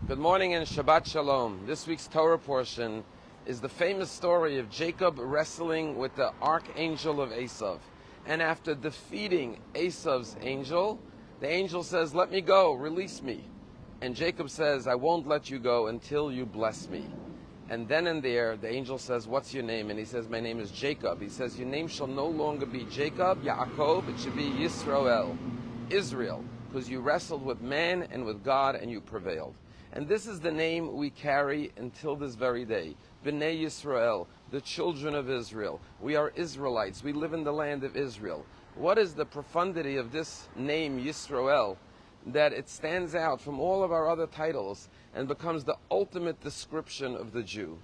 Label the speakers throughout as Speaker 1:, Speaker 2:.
Speaker 1: Good morning and Shabbat Shalom. This week's Torah portion is the famous story of Jacob wrestling with the archangel of Esav. And after defeating Esav's angel, the angel says, "Let me go, release me." And Jacob says, "I won't let you go until you bless me." And then and there, the angel says, "What's your name?" And he says, "My name is Jacob." He says, "Your name shall no longer be Jacob, Yaakov, it should be Yisrael, Israel, because you wrestled with man and with God and you prevailed." And this is the name we carry until this very day. B'nai Yisrael, the children of Israel. We are Israelites. We live in the land of Israel. What is the profundity of this name, Yisrael, that it stands out from all of our other titles and becomes the ultimate description of the Jew?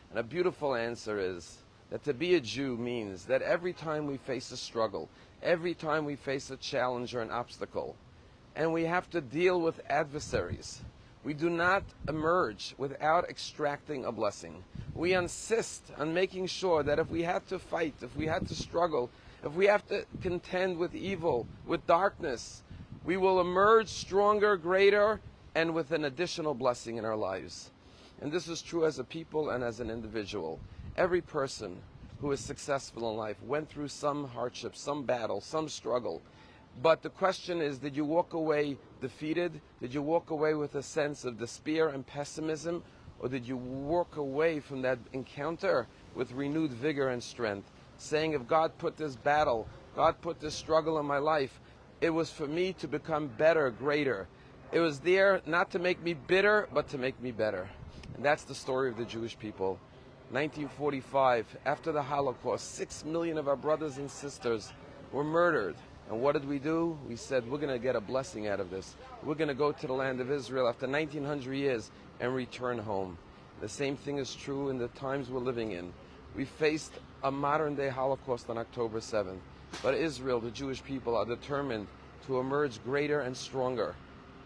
Speaker 1: And a beautiful answer is that to be a Jew means that every time we face a struggle, every time we face a challenge or an obstacle, and we have to deal with adversaries, we do not emerge without extracting a blessing. We insist on making sure that if we have to fight, if we have to struggle, if we have to contend with evil, with darkness, we will emerge stronger, greater, and with an additional blessing in our lives. And this is true as a people and as an individual. Every person who is successful in life went through some hardship, some battle, some struggle. But the question is, did you walk away defeated? Did you walk away with a sense of despair and pessimism? Or did you walk away from that encounter with renewed vigor and strength, saying, if God put this battle, God put this struggle in my life, it was for me to become better, greater. It was there not to make me bitter, but to make me better. And that's the story of the Jewish people. 1945, after the Holocaust, 6 million of our brothers and sisters were murdered. And what did we do? We said, we're going to get a blessing out of this. We're going to go to the land of Israel after 1900 years and return home. The same thing is true in the times we're living in. We faced a modern day Holocaust on October 7th. But Israel, the Jewish people, are determined to emerge greater and stronger,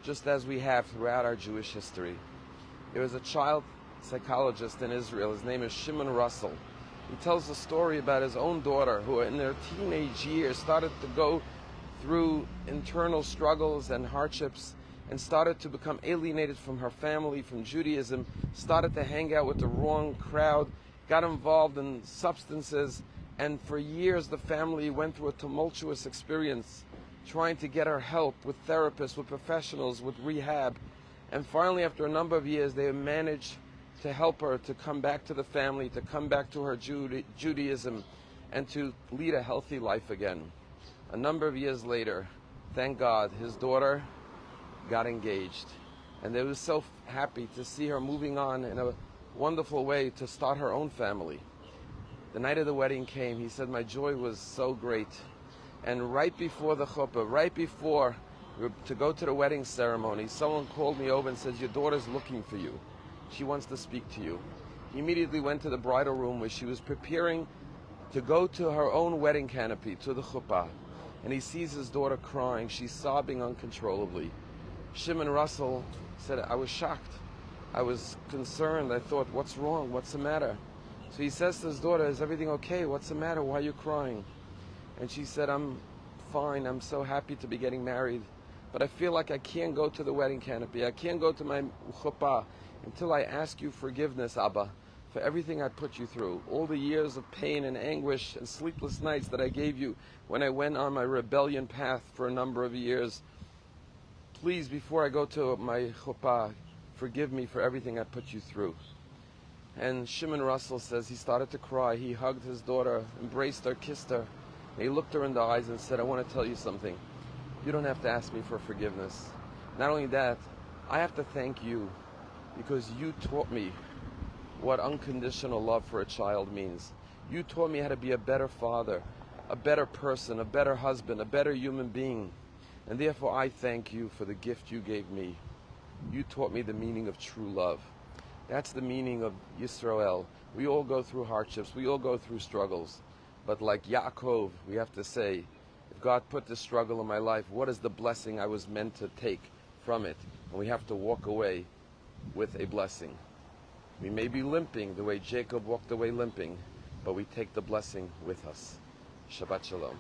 Speaker 1: just as we have throughout our Jewish history. There is a child psychologist in Israel. His name is Shimon Russell. He tells a story about his own daughter who in their teenage years started to go through internal struggles and hardships and started to become alienated from her family, from Judaism, started to hang out with the wrong crowd, got involved in substances, and for years the family went through a tumultuous experience trying to get her help with therapists, with professionals, with rehab. And finally, after a number of years, they managed to help her to come back to the family, to come back to her Judaism, and to lead a healthy life again. A number of years later, thank God, his daughter got engaged. And they were so happy to see her moving on in a wonderful way to start her own family. The night of the wedding came. He said, my joy was so great. And right before the chuppah, right before we were to go to the wedding ceremony, someone called me over and said, your daughter's looking for you. She wants to speak to you. He immediately went to the bridal room where she was preparing to go to her own wedding canopy, to the chuppah. And he sees his daughter crying. She's sobbing uncontrollably. Shimon Russell said, I was shocked. I was concerned. I thought, what's wrong? What's the matter? So he says to his daughter, is everything okay? What's the matter? Why are you crying? And she said, I'm fine. I'm so happy to be getting married. But I feel like I can't go to the wedding canopy. I can't go to my chuppah until I ask you forgiveness, Abba, for everything I put you through. All the years of pain and anguish and sleepless nights that I gave you when I went on my rebellion path for a number of years. Please, before I go to my chuppah, forgive me for everything I put you through. And Shimon Russell says he started to cry. He hugged his daughter, embraced her, kissed her. And he looked her in the eyes and said, I want to tell you something. You don't have to ask me for forgiveness. Not only that, I have to thank you because you taught me what unconditional love for a child means. You taught me how to be a better father, a better person, a better husband, a better human being. And therefore I thank you for the gift you gave me. You taught me the meaning of true love. That's the meaning of Yisrael. We all go through hardships. We all go through struggles. But like Yaakov, we have to say, if God put this struggle in my life, what is the blessing I was meant to take from it? And we have to walk away with a blessing. We may be limping the way Jacob walked away limping, but we take the blessing with us. Shabbat Shalom.